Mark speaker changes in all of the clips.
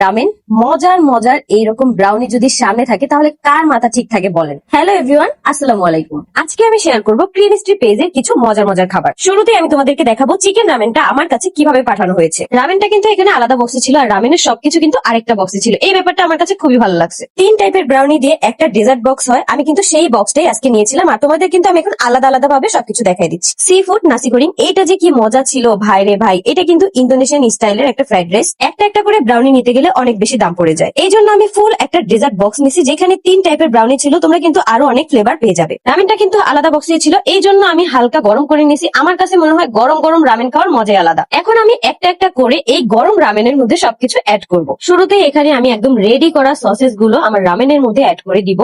Speaker 1: Ramen, মজার মজার এইরকম ব্রাউনি যদি সামনে থাকে তাহলে কার মাথা ঠিক থাকে বলেন। হ্যালো এভরিওয়ান, আসসালামু আলাইকুম। আজকে আমি শেয়ার করব ক্রিমিস্ট্রি পেজের কিছু মজার মজার খাবার। শুরুতেই আমি তোমাদেরকে দেখাবো চিকেন রামেনটা আমার কাছে কিভাবে পাঠানো হয়েছে। রামেনটা কিন্তু এখানে আলাদা বক্সে ছিল আর রামেনের সবকিছু কিন্তু আরেকটা বক্সে ছিল। এই ব্যাপারটা আমার কাছে খুবই ভালো লাগছে। 3 টাইপের ব্রাউনি দিয়ে একটা ডেজার্ট বক্স হয়, আমি কিন্তু সেই বক্সটাই আজকে নিয়েছিলাম আর তোমাদের কিন্তু আমি এখন আলাদা আলাদা ভাবে সবকিছু দেখাই দিচ্ছি। সি ফুড নাসি গোরিং, এইটা যে কি মজা ছিল ভাই রে ভাই। এটা কিন্তু ইন্দোনেশিয়ান স্টাইলের একটা ফ্রাইড রাইস। একটা একটা করে ব্রাউনি নিতে গেলে অনেক বেশি দাম পড়ে যায়, এই জন্য আমি ফুল একটা ডেজার্ট বক্স নিছি যেখানে 3 টাইপের ব্রাউনি ছিল। তোমরা কিন্তু আরো অনেক ফ্লেভার পেয়ে যাবে। রামেনটা কিন্তু আলাদা বক্সে ছিল, এই জন্য আমি হালকা গরম করে নিছি। আমার কাছে মনে হয় গরম গরম রামেন খাওয়ার মজাই আলাদা। এখন আমি একটা একটা করে এই গরম রামেনের মধ্যে সবকিছু অ্যাড করব। শুরুতে এখানে আমি একদম রেডি করা সসেস গুলো আমার রামেনের মধ্যে অ্যাড করে দিব।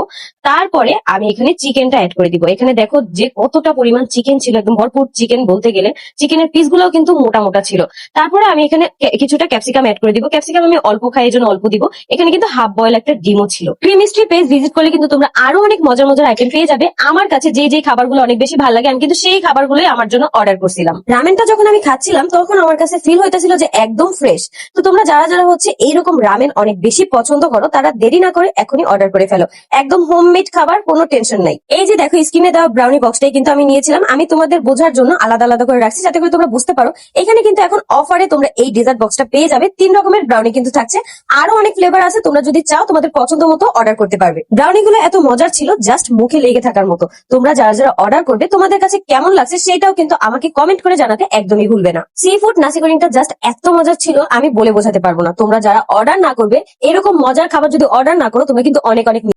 Speaker 1: তারপরে আমি এখানে চিকেনটা অ্যাড করে দিব। এখানে দেখো যে কতটা পরিমাণ চিকেন ছিল, একদম ভরপুর চিকেন বলতে গেলে। চিকেনের পিস গুলোও কিন্তু মোটা মোটা ছিল। তারপরে আমি এখানে কিছুটা ক্যাপসিকাম অ্যাড করে দিব। ক্যাপসিকাম আমি অল্প খাই, এই জন্য অল্প দিব। এখানে কিন্তু হাফ বয়েল একটা ডিমও ছিল। ক্রিমিস্ট্রি পেজ ভিজিট করলে কিন্তু তোমরা আরো অনেক মজার মজার আইটেম পেয়ে যাবে। আমার কাছে যে যে খাবারগুলো অনেক বেশি ভালো লাগে আমি কিন্তু সেই খাবারগুলোই আমার জন্য অর্ডার করছিলাম। রামেনটা যখন আমি খাচ্ছিলাম তখন আমার কাছে ফিল হইতেছিল যে একদম ফ্রেশ। তো তোমরা যারা যারা হচ্ছে এইরকম রামেন অনেক বেশি পছন্দ করো তারা দেরি না করে এখনই অর্ডার করে ফেলো। একদম হোমমেড খাবার, কোনো টেনশন নাই। এই যে দেখো স্ক্রিনে দেওয়া ব্রাউনি বক্সটাই কিন্তু আমি নিয়েছিলাম। আমি তোমাদের বোঝার জন্য আলাদা আলাদা করে রাখছি যাতে করে তোমরা বুঝতে পারো। এখানে কিন্তু এখন অফারে তোমরা এই ডেজার্ট বক্সটা পেয়ে যাবে। 3 রকমের ব্রাউনি কিন্তু থাকছে, আরো অনেক ফ্লেভার আছে। তোমরা যদি চাও তোমাদের পছন্দ মতো অর্ডার করতে পারবে। ব্রাউনি গুলো এত মজার ছিল, জাস্ট মুখে লেগে থাকার মতো। তোমরা যারা যারা অর্ডার করবে তোমাদের কাছে কেমন লাগছে সেটাও কিন্তু আমাকে কমেন্ট করে জানাতে একদমই ভুলবে না। সি ফুড নাসি গোরিংটা জাস্ট এত মজার ছিল আমি বলে বোঝাতে পারবো না। তোমরা যারা অর্ডার না করবে, এরকম মজার খাবার যদি অর্ডার না করো তোমরা কিন্তু অনেক অনেক